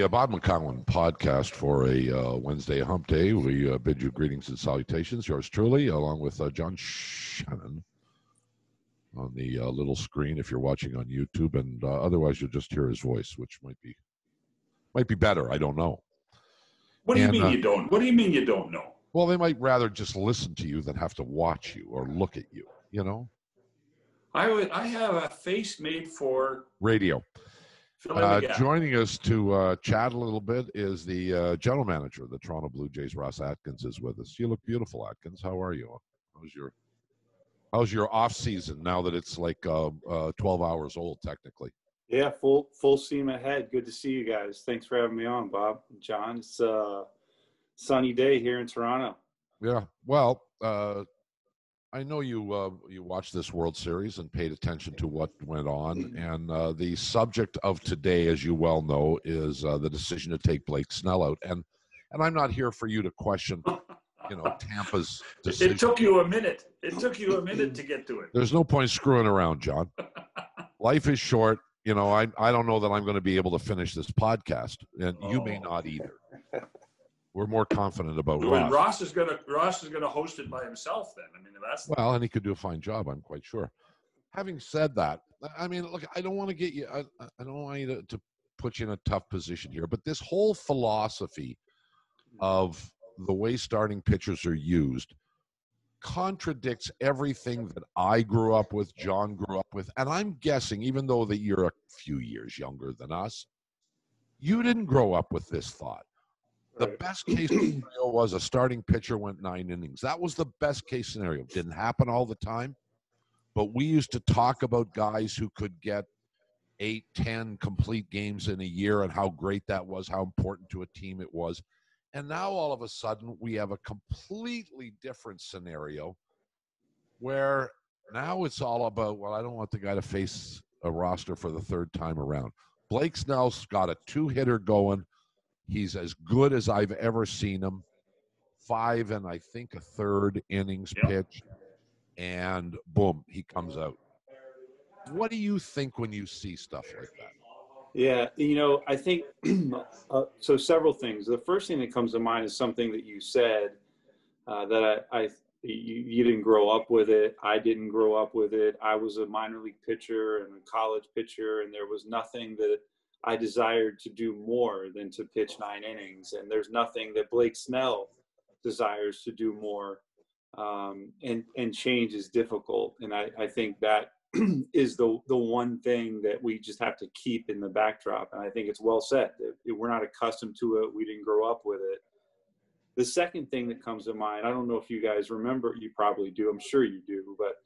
the Bob McCowan podcast for a Wednesday hump day. We bid you greetings and salutations. Yours truly, along with John Shannon on the little screen if you're watching on YouTube, and otherwise you'll just hear his voice, which might be better. I don't know. What do you mean you don't? What do you mean you don't know? Well, they might rather just listen to you than have to watch you or look at you. You know. I have a face made for radio. Joining us to chat a little bit is the general manager of the Toronto Blue Jays, Ross Atkins, is with us. You look beautiful, Atkins. How are you? How's your off season now that it's like 12 hours old technically? Yeah, full steam ahead. Good to see you guys. Thanks for having me on, Bob and John. It's a sunny day here in Toronto. Yeah. Well, I know you watched this World Series and paid attention to what went on, and the subject of today, as you well know, is the decision to take Blake Snell out. And I'm not here for you to question, Tampa's decision. It took you a minute. It took you a minute to get to it. There's no point screwing around, John. Life is short. I don't know that I'm going to be able to finish this podcast, and you may not either. We're more confident about Ross. Ross is gonna host it by himself then. I mean, well, and he could do a fine job, I'm quite sure. Having said that, I mean, look, I don't want to get you. I don't want you to put you in a tough position here, but this whole philosophy of the way starting pitchers are used contradicts everything that I grew up with, John grew up with, and I'm guessing, even though that you're a few years younger than us, you didn't grow up with this thought. The best case scenario was a starting pitcher went 9 innings. That was the best case scenario. Didn't happen all the time, but we used to talk about guys who could get 8, 10 complete games in a year and how great that was, how important to a team it was. And now all of a sudden we have a completely different scenario where now it's all about, well, I don't want the guy to face a roster for the third time around. Blake Snell's got a 2-hitter going. He's as good as I've ever seen him. 5 and I think a third innings pitched, and boom, he comes out. What do you think when you see stuff like that? Yeah, I think so. Several things. The first thing that comes to mind is something that you said that you didn't grow up with it. I didn't grow up with it. I was a minor league pitcher and a college pitcher, and there was nothing that I desired to do more than to pitch 9 innings. And there's nothing that Blake Snell desires to do more. And change is difficult. And I think that is the one thing that we just have to keep in the backdrop. And I think it's well said. We're not accustomed to it. We didn't grow up with it. The second thing that comes to mind, I don't know if you guys remember, you probably do. I'm sure you do, but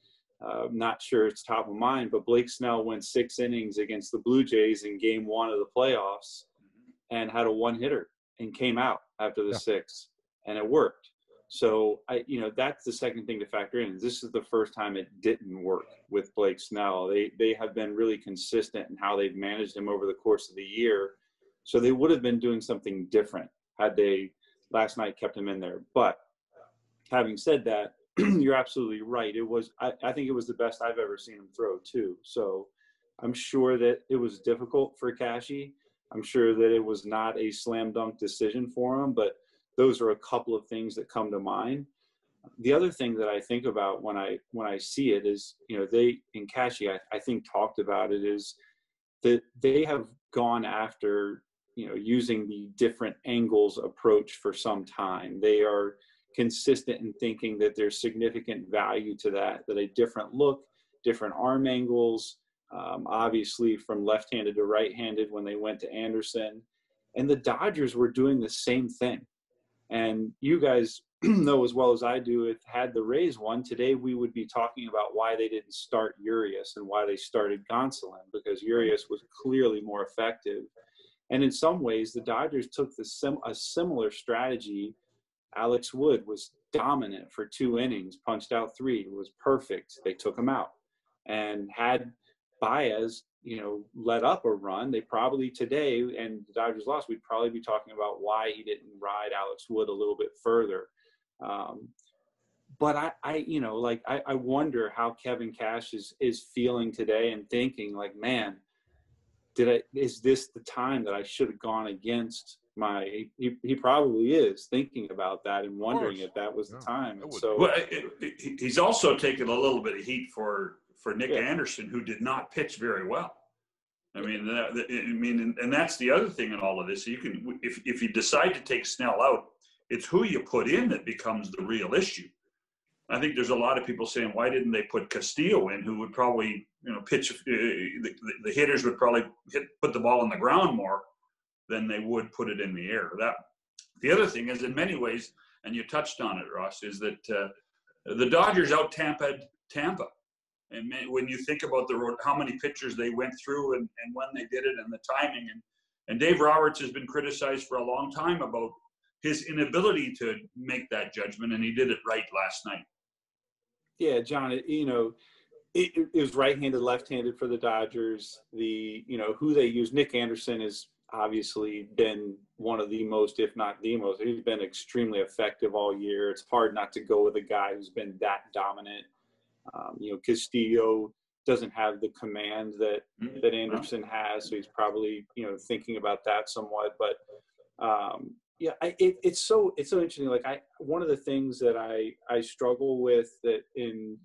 I'm not sure it's top of mind, but Blake Snell went 6 innings against the Blue Jays in game 1 of the playoffs and had a 1-hitter and came out after the 6th, and it worked. So that's the second thing to factor in. This is the first time it didn't work with Blake Snell. They have been really consistent in how they've managed him over the course of the year. So they would have been doing something different had they last night kept him in there. But having said that, you're absolutely right. It was, I think it was the best I've ever seen him throw too. So I'm sure that it was difficult for Cashy. I'm sure that it was not a slam dunk decision for him, but those are a couple of things that come to mind. The other thing that I think about when I see it is, they, in Cashy, I think talked about it, is that they have gone after, using the different angles approach for some time. They are consistent in thinking that there's significant value to that a different look, different arm angles, obviously from left-handed to right-handed when they went to Anderson. And the Dodgers were doing the same thing. And you guys know as well as I do, if had the Rays won today, we would be talking about why they didn't start Urias and why they started Gonsolin, because Urias was clearly more effective. And in some ways, the Dodgers took a similar strategy. Alex Wood was dominant for 2 innings, punched out 3. It was perfect. They took him out. And had Baez, let up a run, they probably today, and the Dodgers lost, we'd probably be talking about why he didn't ride Alex Wood a little bit further. But I wonder how Kevin Cash is feeling today and thinking like, man, is this the time that I should have gone against he probably is thinking about that and wondering if that was the time. And so, well, he's also taken a little bit of heat for Nick Anderson, who did not pitch very well. I mean, and that's the other thing in all of this. You can, if you decide to take Snell out, it's who you put in that becomes the real issue. I think there's a lot of people saying, why didn't they put Castillo in, who would probably, pitch, the hitters would probably put the ball on the ground more than they would put it in the air. The other thing is, in many ways, and you touched on it, Ross, is that the Dodgers out-Tampa'd Tampa. And when you think about how many pitchers they went through and when they did it and the timing, and Dave Roberts has been criticized for a long time about his inability to make that judgment, and he did it right last night. Yeah, John, it was right-handed, left-handed for the Dodgers. Who they use, Nick Anderson has obviously been one of the most, if not the most. He's been extremely effective all year. It's hard not to go with a guy who's been that dominant. Castillo doesn't have the command that Anderson has, so he's probably thinking about that somewhat. But it's so interesting. Like one of the things that I struggle with that in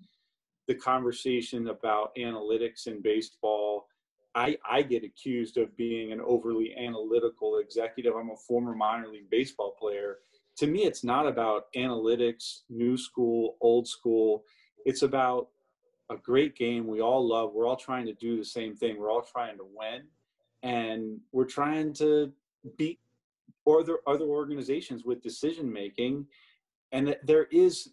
the conversation about analytics in baseball, I get accused of being an overly analytical executive. I'm a former minor league baseball player. To me, it's not about analytics, new school, old school. It's about a great game we all love. We're all trying to do the same thing. We're all trying to win, and we're trying to beat other organizations with decision making. And there is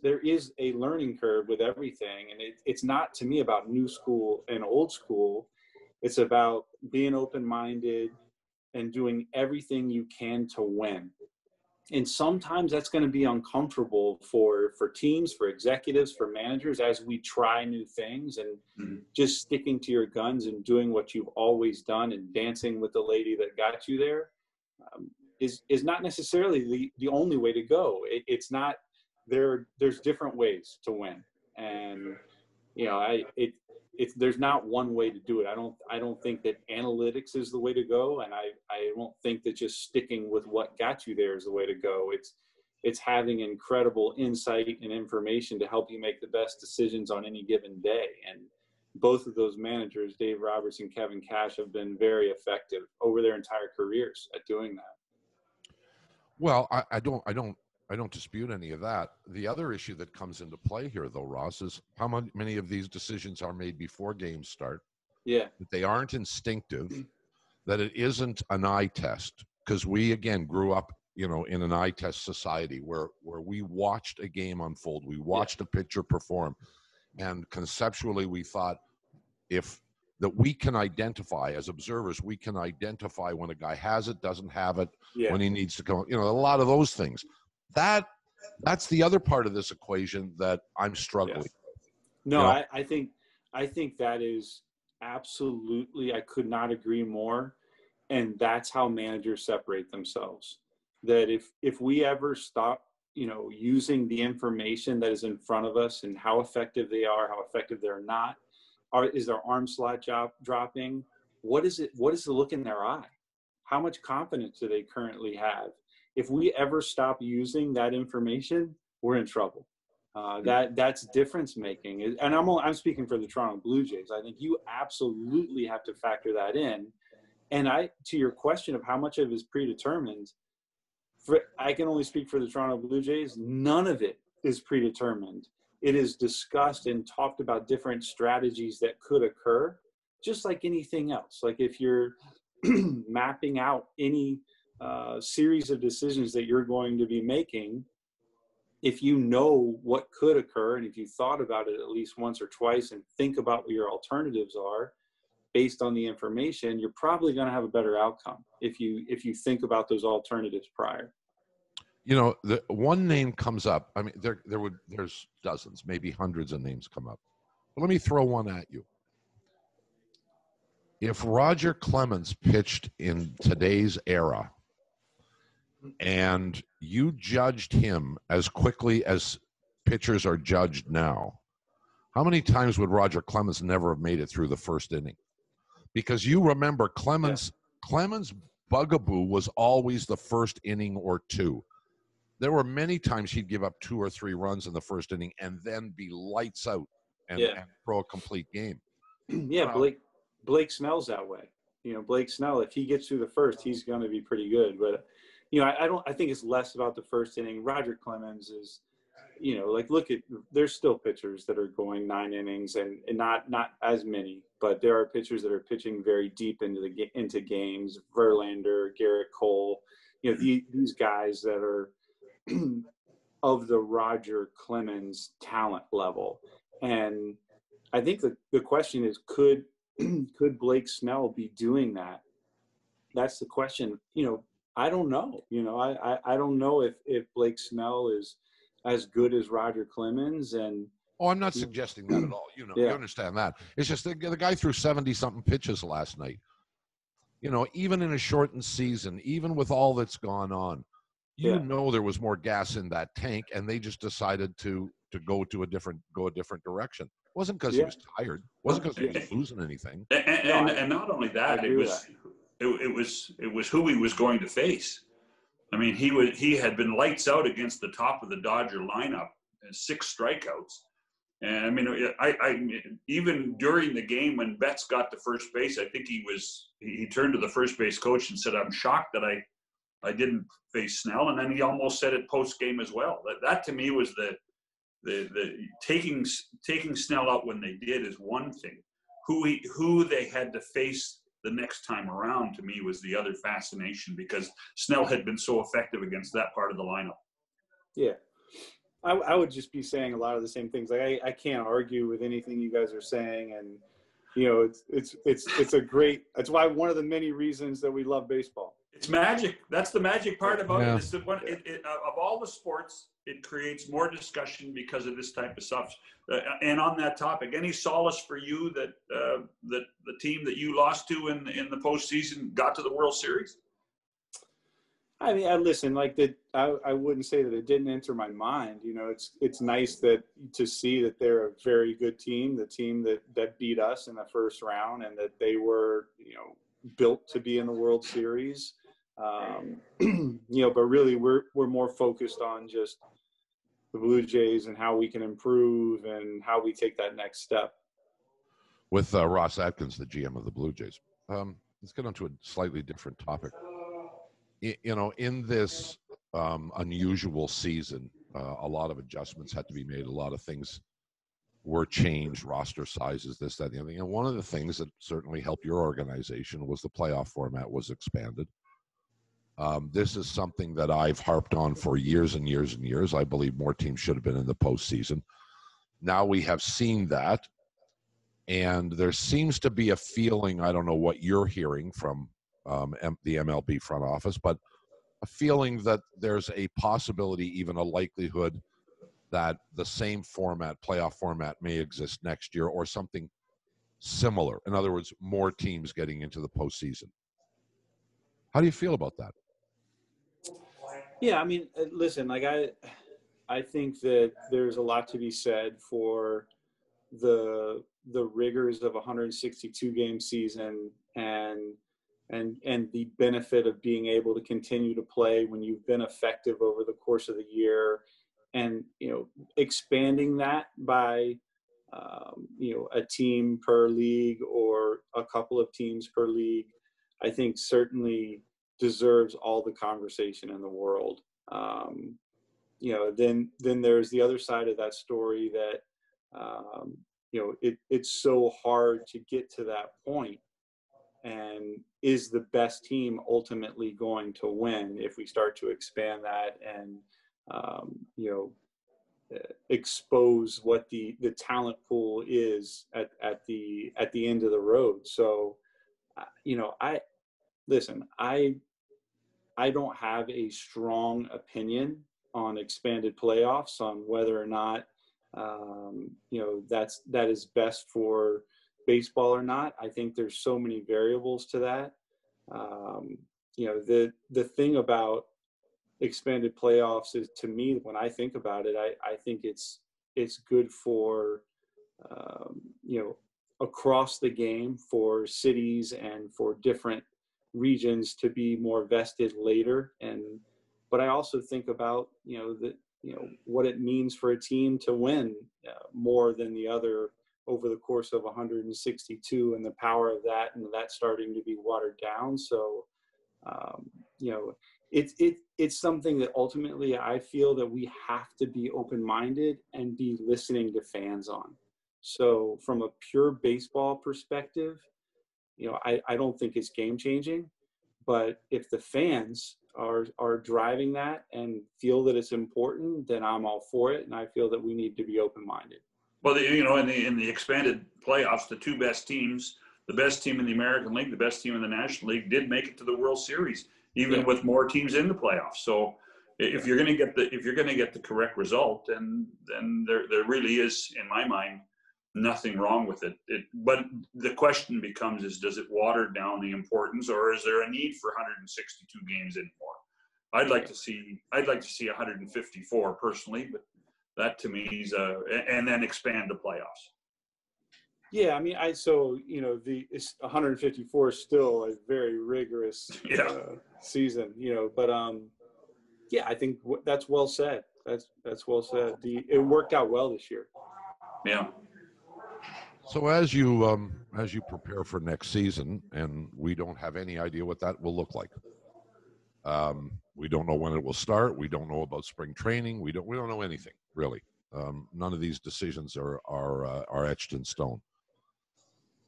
a learning curve with everything. And it's not, to me, about new school and old school. It's about being open-minded and doing everything you can to win. And sometimes that's going to be uncomfortable for teams, for executives, for managers, as we try new things, and just sticking to your guns and doing what you've always done and dancing with the lady that got you there is not necessarily the only way to go. It's not. There's different ways to win, and there's not one way to do it. I don't think that analytics is the way to go, and I don't think that just sticking with what got you there is the way to go. It's having incredible insight and information to help you make the best decisions on any given day. And both of those managers, Dave Roberts and Kevin Cash, have been very effective over their entire careers at doing that. Well, I don't dispute any of that. The other issue that comes into play here, though, Ross, is how many of these decisions are made before games start. Yeah. That they aren't instinctive, that it isn't an eye test. Because we, again, grew up, in an eye test society where we watched a game unfold. We watched a pitcher perform. And conceptually, we thought that we can identify, as observers, we can identify when a guy has it, doesn't have it, when he needs to come, a lot of those things. That's the other part of this equation that I'm struggling. Yes. No, I think that is absolutely, I could not agree more. And that's how managers separate themselves. That if we ever stop, using the information that is in front of us and how effective they are, how effective they're not, is their arm slot dropping? What is the look in their eye? How much confidence do they currently have? If we ever stop using that information, we're in trouble. That's difference making. And I'm speaking for the Toronto Blue Jays. I think you absolutely have to factor that in. And to your question of how much of it is predetermined, I can only speak for the Toronto Blue Jays. None of it is predetermined. It is discussed and talked about different strategies that could occur, just like anything else. Like if you're mapping out any series of decisions that you're going to be making, if you know what could occur, and if you thought about it at least once or twice and think about what your alternatives are based on the information, you're probably going to have a better outcome if you think about those alternatives prior. The one name comes up. I mean, there's dozens, maybe hundreds of names come up. But let me throw one at you. If Roger Clemens pitched in today's era and you judged him as quickly as pitchers are judged now, how many times would Roger Clemens never have made it through the first inning? because you remember Clemens bugaboo was always the first inning or two. There were many times he'd give up 2 or 3 runs in the first inning and then be lights out and throw a complete game. Yeah, Blake Snell's that way. Blake Snell, if he gets through the first, he's going to be pretty good. But I think it's less about the first inning. Roger Clemens is, there's still pitchers that are going 9 innings and not as many, but there are pitchers that are pitching very deep into games. Verlander, Garrett Cole, these guys that are of the Roger Clemens talent level. And I think the question is, could Blake Snell be doing that? That's the question. I don't know. I don't know if Blake Snell is as good as Roger Clemens. And I'm not suggesting that at all. You understand that. It's just the guy threw 70-something pitches last night. Even in a shortened season, even with all that's gone on, there was more gas in that tank, and they just decided to go a different direction. It wasn't because he was tired. It wasn't because he was losing anything. And not only that, it was who he was going to face. I mean, he had been lights out against the top of the Dodger lineup, 6 strikeouts. And I mean, I even during the game when Betts got to first base, I think he turned to the first base coach and said, "I'm shocked that I didn't face Snell." And then he almost said it post game as well. That to me was the taking Snell out when they did is one thing. Who they had to face the next time around, to me, was the other fascination, because Snell had been so effective against that part of the lineup. Yeah. I would just be saying a lot of the same things. Like I can't argue with anything you guys are saying, and it's a great. That's why one of the many reasons that we love baseball. It's magic. That's the magic part about it. It's of all the sports, it creates more discussion because of this type of stuff. And on that topic, any solace for you that the team that you lost to in the postseason got to the World Series? I mean, I wouldn't say that it didn't enter my mind. It's nice to see that they're a very good team, the team that beat us in the first round, and that they were, built to be in the World Series. But really we're more focused on just the Blue Jays and how we can improve and how we take that next step. With Ross Atkins, the GM of the Blue Jays. Let's get on to a slightly different topic. In this unusual season, a lot of adjustments had to be made. A lot of things were changed, roster sizes, this, that, and the other thing. And one of the things that certainly helped your organization was the playoff format was expanded. This is something that I've harped on for years and years and years. I believe more teams should have been in the postseason. Now we have seen that, and there seems to be a feeling, I don't know what you're hearing from the MLB front office, but a feeling that there's a possibility, even a likelihood, that the same playoff format may exist next year, or something similar. In other words, more teams getting into the postseason. How do you feel about that? Yeah, I mean, listen, I think that there's a lot to be said for the rigors of a 162 game season and the benefit of being able to continue to play when you've been effective over the course of the year, and expanding that by a team per league or a couple of teams per league, I think certainly deserves all the conversation in the world. Then there's the other side of that story that it's so hard to get to that point. And is the best team ultimately going to win if we start to expand that and expose what the talent pool is at the end of the road? So, I don't have a strong opinion on expanded playoffs, on whether or not that is best for baseball or not. I think there's so many variables to that. The thing about expanded playoffs is, to me, when I think about it, I think it's good for across the game for cities and for different regions to be more vested later. But I also think about, what it means for a team to win more than the other over the course of 162, and the power of that, and that starting to be watered down. So, it's something that ultimately I feel that we have to be open-minded and be listening to fans on. So from a pure baseball perspective, I don't think it's game-changing, but if the fans are driving that and feel that it's important, then I'm all for it, and I feel that we need to be open-minded. Well, in the expanded playoffs, the two best teams, the best team in the American League, the best team in the National League, did make it to the World Series, even with more teams in the playoffs. So, if you're going to get the correct result, then there really is, in my mind, nothing wrong with it. But the question becomes: does it water down the importance, or is there a need for 162 games anymore? I'd like to see 154 personally, but that to me is and then expand the playoffs. Yeah, I mean, the 154 is still a very rigorous season, but I think that's well said. That's well said. It worked out well this year. Yeah. So as you prepare for next season, and we don't have any idea what that will look like. We don't know when it will start. We don't know about spring training. We don't know anything really. None of these decisions are etched in stone.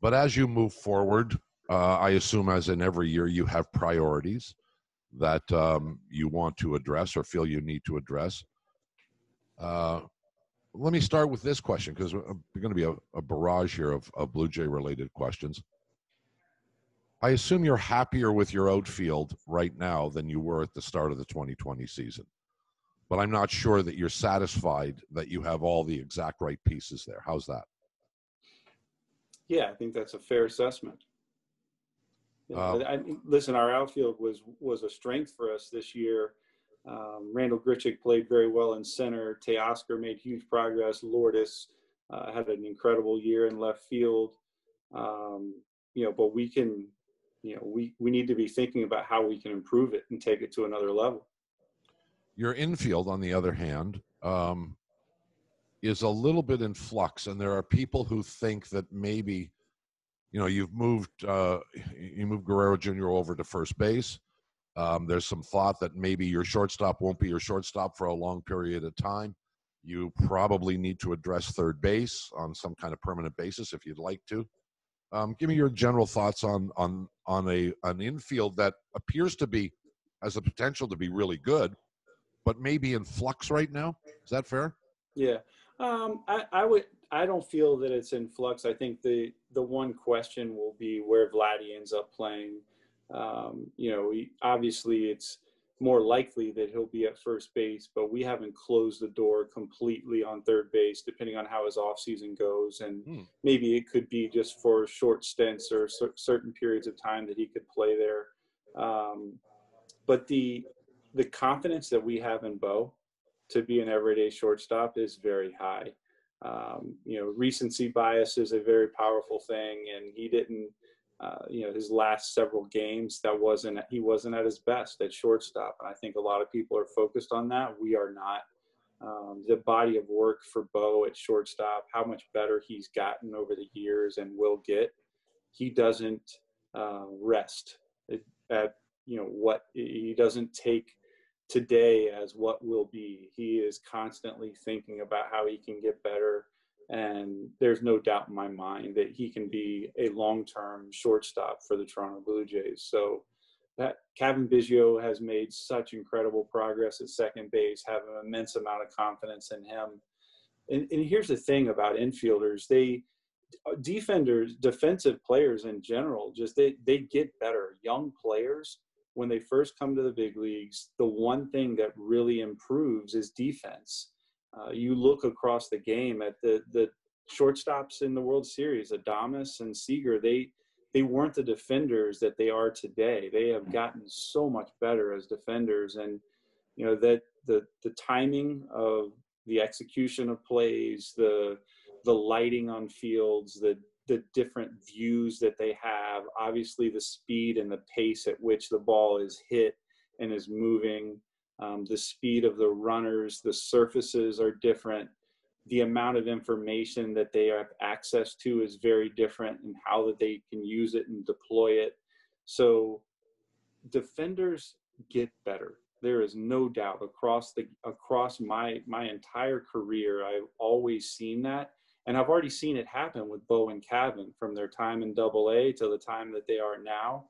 But as you move forward, I assume, as in every year, you have priorities that you want to address or feel you need to address. Let me start with this question, because there's going to be a barrage here of Blue Jay-related questions. I assume you're happier with your outfield right now than you were at the start of the 2020 season. But I'm not sure that you're satisfied that you have all the exact right pieces there. How's that? Yeah, I think that's a fair assessment. Listen, our outfield was a strength for us this year. Randall Grichuk played very well in center. Teoscar made huge progress. Lourdes had an incredible year in left field. But we can, we need to be thinking about how we can improve it and take it to another level. Your infield, on the other hand, is a little bit in flux, and there are people who think that maybe, you moved Guerrero Jr. over to first base. There's some thought that maybe your shortstop won't be your shortstop for a long period of time. You probably need to address third base on some kind of permanent basis if you'd like to. Give me your general thoughts on an infield that appears to be, has the potential to be really good, but maybe in flux right now. Is that fair? Yeah. I don't feel that it's in flux. I think the one question will be where Vladdy ends up playing. Obviously it's more likely that he'll be at first base, but we haven't closed the door completely on third base, depending on how his offseason goes. And maybe it could be just for short stints or certain periods of time that he could play there. But the confidence that we have in Bo to be an everyday shortstop is very high. Recency bias is a very powerful thing, and he didn't, his last several games, he wasn't at his best at shortstop. And I think a lot of people are focused on that. We are not. The body of work for Bo at shortstop, how much better he's gotten over the years and will get. He doesn't rest at, what he doesn't take today as what will be. He is constantly thinking about how he can get better. And there's no doubt in my mind that he can be a long-term shortstop for the Toronto Blue Jays. So that Kevin Biggio has made such incredible progress at second base, have an immense amount of confidence in him. And here's the thing about infielders. Defensive players in general, they get better. Young players, when they first come to the big leagues, the one thing that really improves is defense. You look across the game at the shortstops in the World Series, Adames and Seager, they weren't the defenders that they are today. They have gotten so much better as defenders. And, that the timing of the execution of plays, the lighting on fields, the the different views that they have. Obviously, the speed and the pace at which the ball is hit and is moving, the speed of the runners, the surfaces are different. The amount of information that they have access to is very different, and how that they can use it and deploy it. So defenders get better. There is no doubt across my entire career, I've always seen that. And I've already seen it happen with Bo and Cavan from their time in AA to the time that they are now.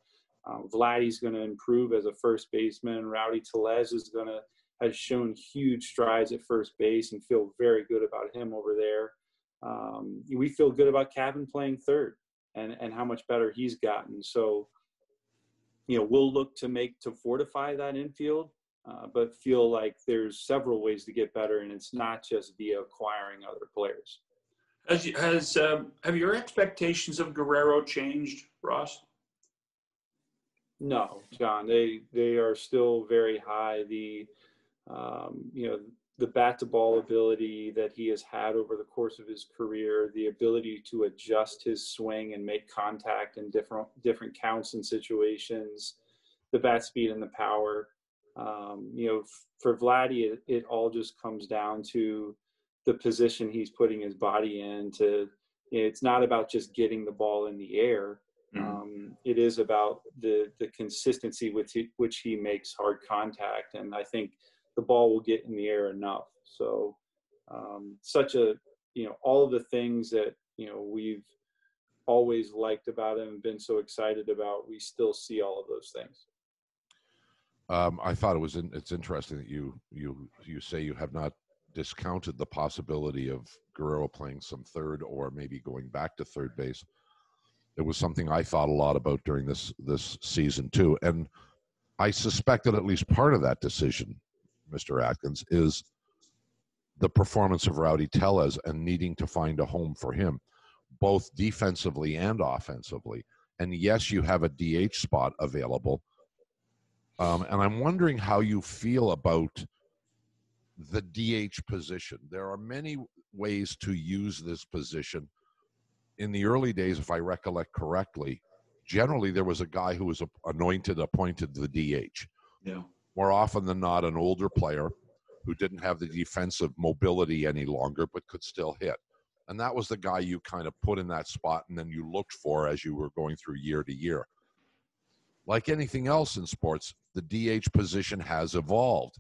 Vladdy's going to improve as a first baseman. Rowdy Tellez has shown huge strides at first base, and feel very good about him over there. We feel good about Cavan playing third and how much better he's gotten. So, we'll look to fortify that infield, but feel like there's several ways to get better, and it's not just via acquiring other players. Have your expectations of Guerrero changed, Ross? No, John. They are still very high. The bat to ball ability that he has had over the course of his career, the ability to adjust his swing and make contact in different counts and situations, the bat speed and the power. For Vladdy, it all just comes down to the position he's putting his body in. It's not about just getting the ball in the air. It is about the consistency with which he makes hard contact, and I think the ball will get in the air enough. So all of the things that we've always liked about him and been so excited about, we still see all of those things. I thought it's interesting that you say you have not discounted the possibility of Guerrero playing some third or maybe going back to third base. It was something I thought a lot about during this season too, and I suspect that at least part of that decision, Mr. Atkins, is the performance of Rowdy Tellez and needing to find a home for him, both defensively and offensively. And yes, you have a DH spot available, and I'm wondering how you feel about the DH position. There are many ways to use this position. In the early days, if I recollect correctly, generally there was a guy who was appointed the DH. Yeah. More often than not, an older player who didn't have the defensive mobility any longer, but could still hit. And that was the guy you kind of put in that spot, and then you looked for as you were going through year to year. Like anything else in sports, the DH position has evolved.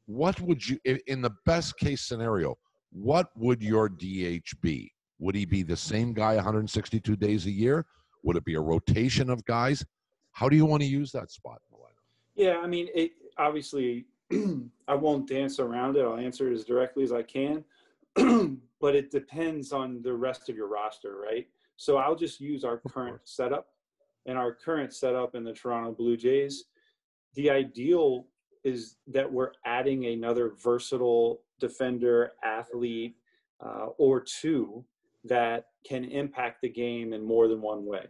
What would you, in the best case scenario, what would your DH be? Would he be the same guy 162 days a year? Would it be a rotation of guys? How do you want to use that spot in the lineup? Yeah, I mean, obviously, I won't dance around it. I'll answer it as directly as I can. But it depends on the rest of your roster, right? So I'll just use our current setup. And our current setup in the Toronto Blue Jays, the ideal is that we're adding another versatile defender, athlete, or two that can impact the game in more than one way.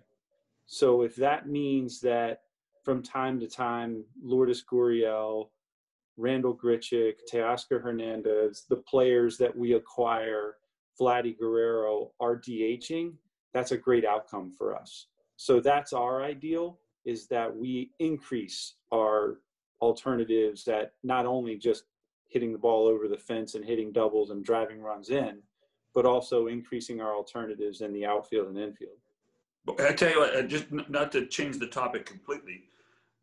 So if that means that from time to time, Lourdes Gurriel, Randall Grichuk, Teoscar Hernandez, the players that we acquire, Vladdy Guerrero, are DHing, that's a great outcome for us. So that's our ideal, is that we increase our alternatives at not only just hitting the ball over the fence and hitting doubles and driving runs in, but also increasing our alternatives in the outfield and infield. I tell you what, just not to change the topic completely,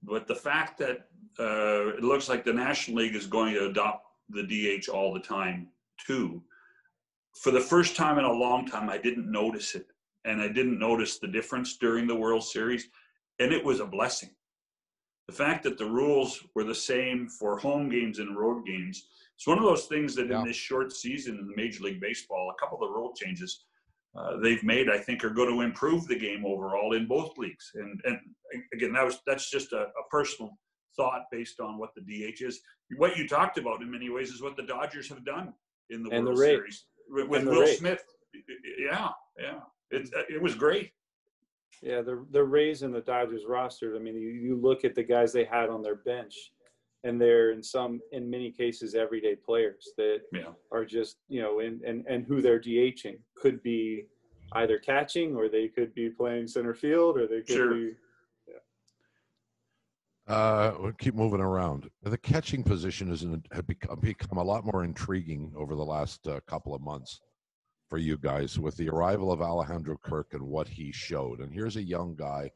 but the fact that it looks like the National League is going to adopt the DH all the time too. For the first time in a long time, I didn't notice it. And I didn't notice the difference during the World Series. And it was a blessing. The fact that the rules were the same for home games and road games. It's one of those things that in this short season in Major League Baseball, a couple of the rule changes they've made, I think, are going to improve the game overall in both leagues. And again, that's just a personal thought based on what the DH is. What you talked about in many ways is what the Dodgers have done in the World Series with Will Smith. Yeah. It was great. Yeah, the Rays and the Dodgers roster, I mean, you look at the guys they had on their bench, and they're in many cases, everyday players that are just, and who they're DHing could be either catching, or they could be playing center field, or they could be. We'll keep moving around. The catching position had become a lot more intriguing over the last couple of months for you guys with the arrival of Alejandro Kirk and what he showed. And here's a young guy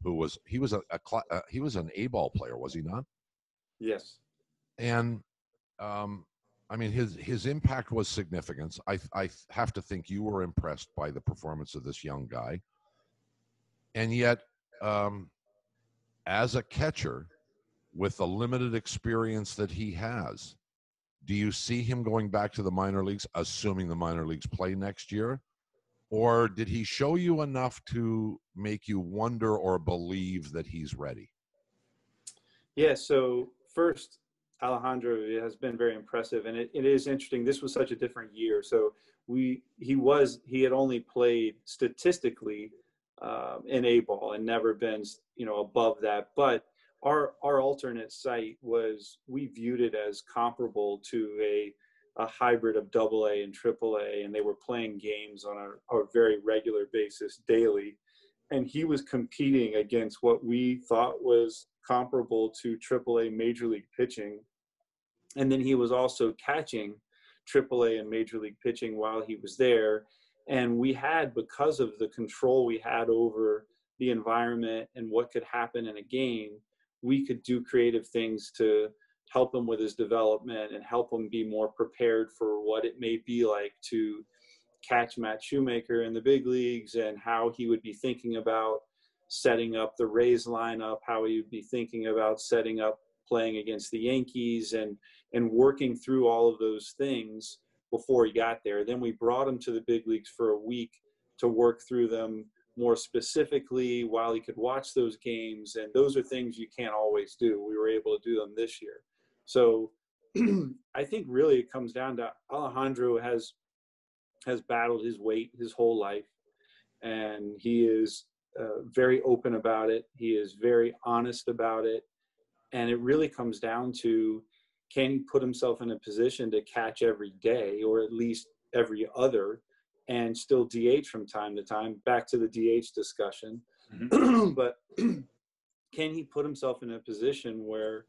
who was an A-ball player, was he not? Yes. And I mean, his impact was significant. I have to think you were impressed by the performance of this young guy. And yet, as a catcher, with the limited experience that he has, do you see him going back to the minor leagues, assuming the minor leagues play next year? Or did he show you enough to make you wonder or believe that he's ready? Yeah, so first, Alejandro has been very impressive, and it is interesting. This was such a different year. So he had only played statistically in A-ball and never been, above that. But our alternate site we viewed it as comparable to a hybrid of AA and AAA, and they were playing games on a very regular basis daily. And he was competing against what we thought was comparable to AAA Major League pitching. And then he was also catching AAA and Major League pitching while he was there. And we had, because of the control we had over the environment and what could happen in a game, we could do creative things to help him with his development and help him be more prepared for what it may be like to catch Matt Shoemaker in the big leagues, and how he would be thinking about setting up the Rays lineup, how he would be thinking about setting up playing against the Yankees, and working through all of those things before he got there. Then we brought him to the big leagues for a week to work through them more specifically while he could watch those games. And those are things you can't always do. We were able to do them this year. So I think really it comes down to Alejandro has battled his weight his whole life, and he is very open about it. He is very honest about it. And it really comes down to, can he put himself in a position to catch every day, or at least every other, and still DH from time to time, back to the DH discussion. Mm-hmm. But can he put himself in a position where,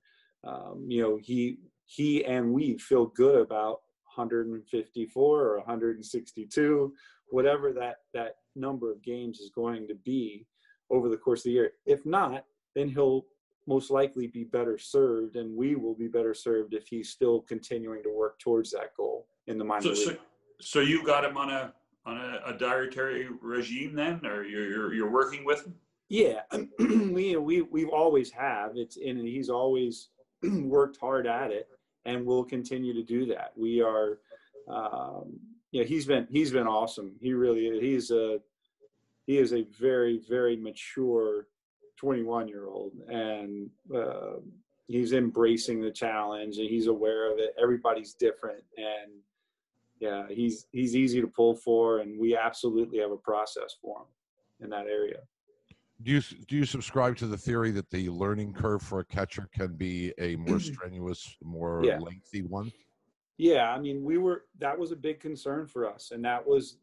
he and we feel good about 154 or 162, whatever that number of games is going to be over the course of the year. If not, then he'll most likely be better served, and we will be better served if he's still continuing to work towards that goal in the minor league. So you got him on a dietary regime then, or you're working with him? Yeah, we've always have. He's always worked hard at it, and we'll continue to do that. We are, he's been awesome. He really is. He is a very, very mature 21-year-old, and he's embracing the challenge, and he's aware of it. Everybody's different, and yeah, he's easy to pull for, and we absolutely have a process for him in that area. Do you subscribe to the theory that the learning curve for a catcher can be a more strenuous, more lengthy one? Yeah, I mean, that was a big concern for us, and that was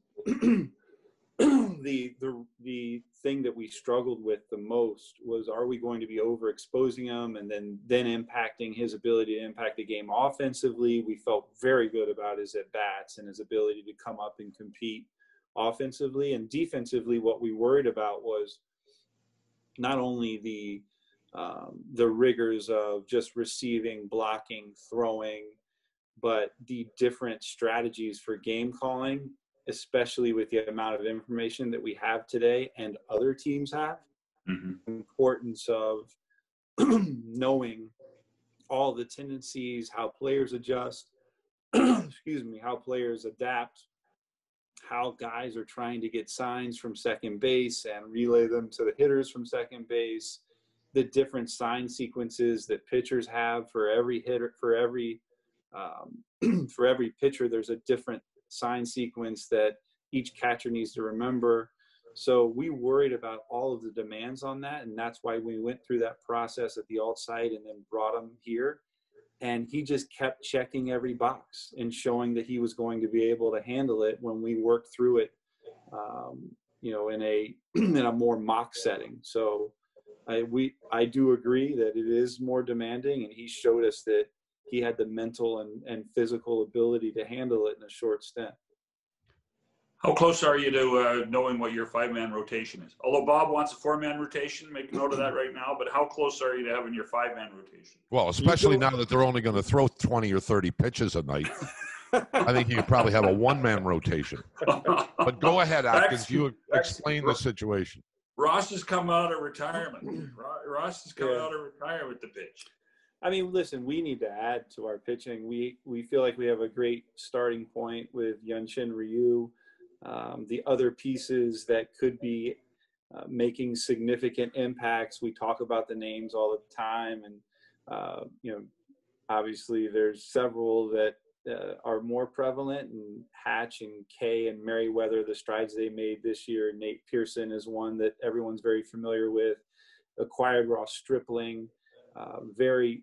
the thing that we struggled with the most was, are we going to be overexposing him and then impacting his ability to impact the game offensively? We felt very good about his at-bats and his ability to come up and compete offensively. And defensively, what we worried about was not only the rigors of just receiving, blocking, throwing, but the different strategies for game calling, especially with the amount of information that we have today and other teams have. Mm-hmm. The importance of knowing all the tendencies, how players adjust, how players adapt, how guys are trying to get signs from second base and relay them to the hitters from second base, the different sign sequences that pitchers have for every hitter, for every pitcher. There's a different sign sequence that each catcher needs to remember. So we worried about all of the demands on that, and that's why we went through that process at the alt site and then brought him here. And he just kept checking every box and showing that he was going to be able to handle it when we worked through it in a in a more mock setting. So I do agree that it is more demanding, and he showed us that he had the mental and physical ability to handle it in a short stint. How close are you to knowing what your 5-man rotation is? Although Bob wants a 4-man rotation, make note of that right now, but how close are you to having your 5-man rotation? Well, especially now that they're only going to throw 20 or 30 pitches a night. I think you could probably have a 1-man rotation. But go ahead, Atkins. You explain the situation. Ross has come out of retirement. Ross has come out of retirement to pitch. I mean, listen, we need to add to our pitching. We feel like we have a great starting point with Yunshin Ryu. The other pieces that could be making significant impacts. We talk about the names all the time, and obviously there's several that are more prevalent, and Hatch and Kay and Merriweather, the strides they made this year. Nate Pearson is one that everyone's very familiar with. Acquired Ross Stripling, very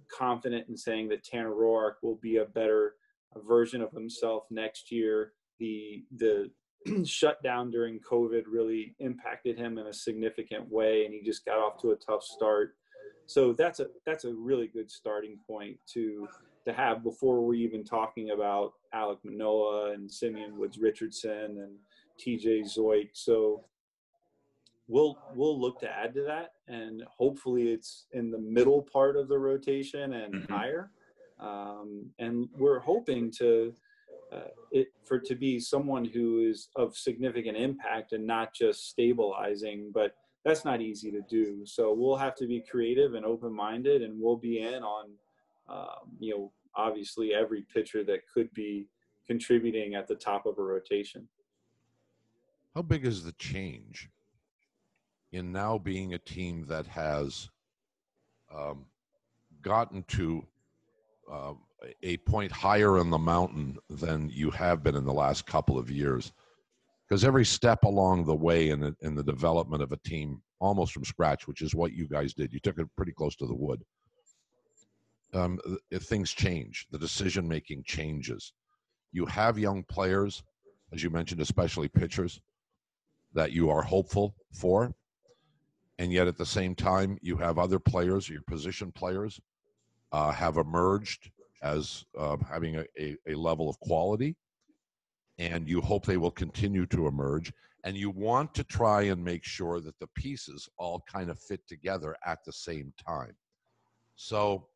confident in saying that Tanner Roark will be a better version of himself next year. The shutdown during COVID really impacted him in a significant way, and he just got off to a tough start. So that's a really good starting point to have before we're even talking about Alek Manoah and Simeon Woods Richardson and TJ Zoik. So we'll look to add to that, and hopefully it's in the middle part of the rotation and higher. And we're hoping to to be someone who is of significant impact and not just stabilizing, but that's not easy to do. So we'll have to be creative and open-minded, and we'll be in on, obviously every pitcher that could be contributing at the top of a rotation. How big is the change in now being a team that has gotten to a point higher in the mountain than you have been in the last couple of years? Because every step along the way in the development of a team, almost from scratch, which is what you guys did, you took it pretty close to the wood. If things change, the decision-making changes. You have young players, as you mentioned, especially pitchers, that you are hopeful for. And yet at the same time, you have other players, your position players, have emerged as having a level of quality, and you hope they will continue to emerge, and you want to try and make sure that the pieces all kind of fit together at the same time. So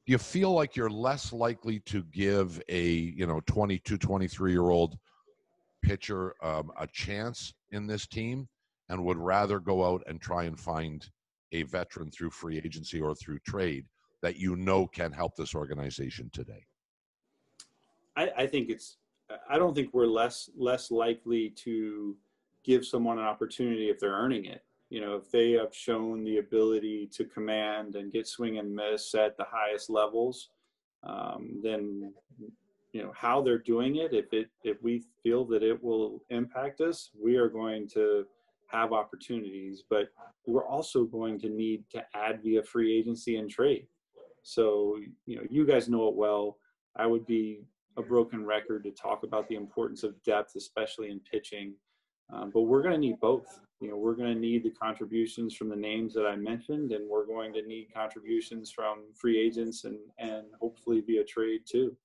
do you feel like you're less likely to give a 22, 23-year-old pitcher a chance in this team, and would rather go out and try and find a veteran through free agency or through trade that can help this organization today? I don't think we're less likely to give someone an opportunity if they're earning it. If they have shown the ability to command and get swing and miss at the highest levels, then how they're doing it. If we feel that it will impact us, we are going to have opportunities, but we're also going to need to add via free agency and trade. So, you guys know it well. I would be a broken record to talk about the importance of depth, especially in pitching. But we're going to need both. We're going to need the contributions from the names that I mentioned, and we're going to need contributions from free agents and hopefully via trade too.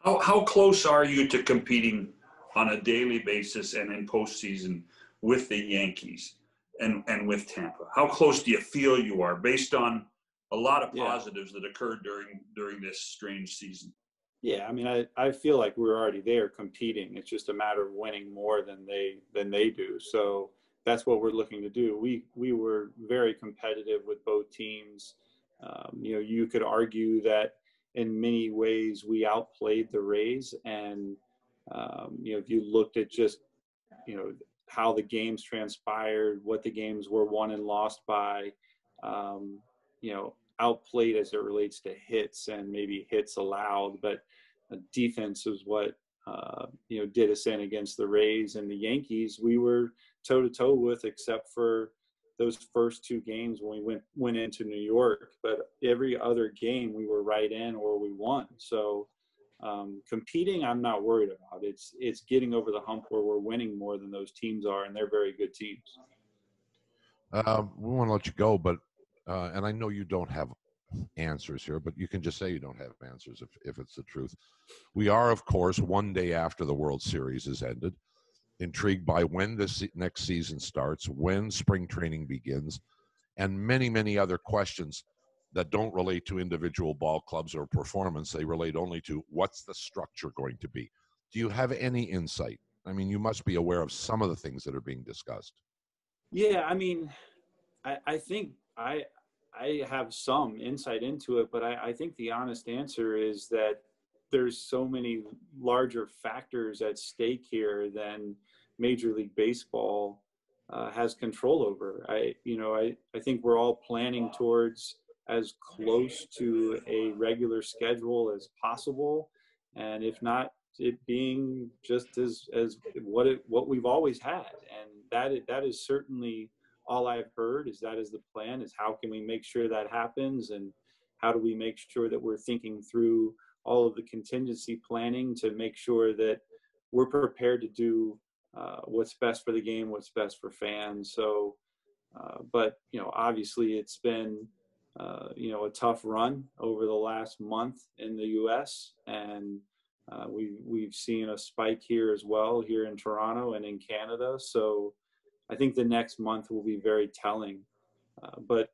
How close are you to competing on a daily basis and in postseason with the Yankees and with Tampa? How close do you feel you are based on a lot of positives that occurred during this strange season? Yeah, I mean, I feel like we're already there competing. It's just a matter of winning more than they do. So that's what we're looking to do. We were very competitive with both teams. You could argue that in many ways we outplayed the Rays, and if you looked at just how the games transpired, what the games were won and lost by, outplayed as it relates to hits and maybe hits allowed, but defense was what did us in against the Rays. And the Yankees we were toe to toe with, except for those first two games when we went into New York. But every other game we were right in or we won. So Competing, I'm not worried about. It's getting over the hump where we're winning more than those teams are, and they're very good teams. We want to let you go, but and I know you don't have answers here, but you can just say you don't have answers if it's the truth. We are, of course, one day after the World Series has ended, intrigued by when this next season starts, when spring training begins, and many, many other questions that don't relate to individual ball clubs or performance. They relate only to what's the structure going to be. Do you have any insight? I mean, you must be aware of some of the things that are being discussed. Yeah, I mean, I think I have some insight into it, but I think the honest answer is that there's so many larger factors at stake here than Major League Baseball has control over. I think we're all planning towards as close to a regular schedule as possible, and if not, it being just as what we've always had. And that is certainly all I've heard. Is that is the plan, is how can we make sure that happens, and how do we make sure that we're thinking through all of the contingency planning to make sure that we're prepared to do what's best for the game, what's best for fans. So but obviously it's been a tough run over the last month in the US, and we've seen a spike here as well, here in Toronto and in Canada. So I think the next month will be very telling. But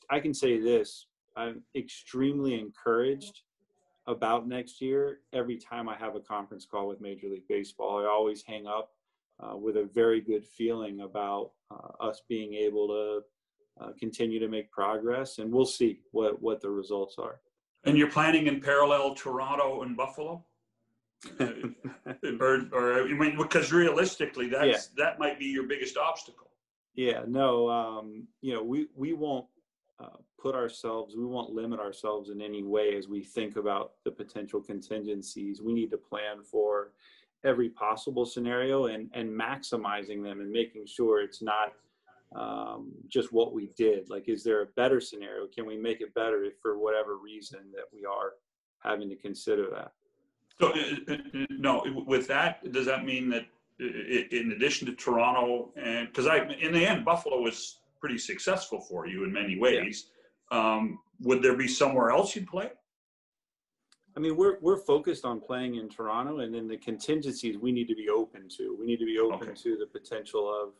I can say this: I'm extremely encouraged about next year. Every time I have a conference call with Major League Baseball, I always hang up with a very good feeling about us being able to continue to make progress, and we'll see what the results are. And you're planning in parallel Toronto and Buffalo? or I mean, because realistically, that might be your biggest obstacle. Yeah, no, we won't we won't limit ourselves in any way as we think about the potential contingencies. We need to plan for every possible scenario and maximizing them, and making sure it's not just what we did. Like, is there a better scenario? Can we make it better if for whatever reason that we are having to consider that? So, no, with that, does that mean that in addition to Toronto, and because in the end, Buffalo was pretty successful for you in many ways, would there be somewhere else you'd play? I mean, we're focused on playing in Toronto, and then the contingencies we need to be open to. We need to be open to the potential of,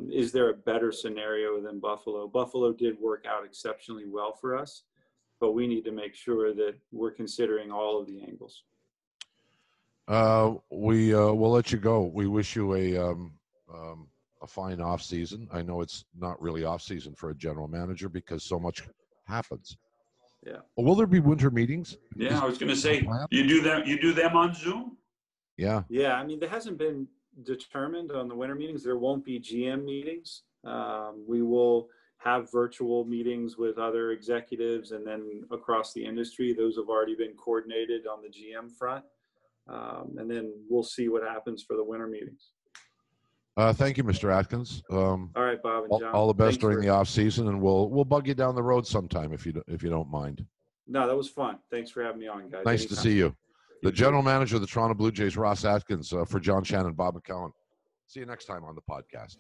is there a better scenario than Buffalo? Buffalo did work out exceptionally well for us, but we need to make sure that we're considering all of the angles. We'll let you go. We wish you a fine off season. I know it's not really off season for a general manager because so much happens. Yeah. Will there be winter meetings? Yeah, I was going to say, you do them on Zoom? Yeah. Yeah, I mean, there hasn't been determined on the winter meetings. There won't be GM meetings. We will have virtual meetings with other executives, and then across the industry, those have already been coordinated on the GM front. And then we'll see what happens for the winter meetings. Thank you, Mr. Atkins. All right, Bob and John. All the best during the off season, and we'll bug you down the road sometime if you don't mind. No, that was fun. Thanks for having me on, guys. Nice to see you. The general manager of the Toronto Blue Jays, Ross Atkins, for John Shannon, Bob McCown. See you next time on the podcast.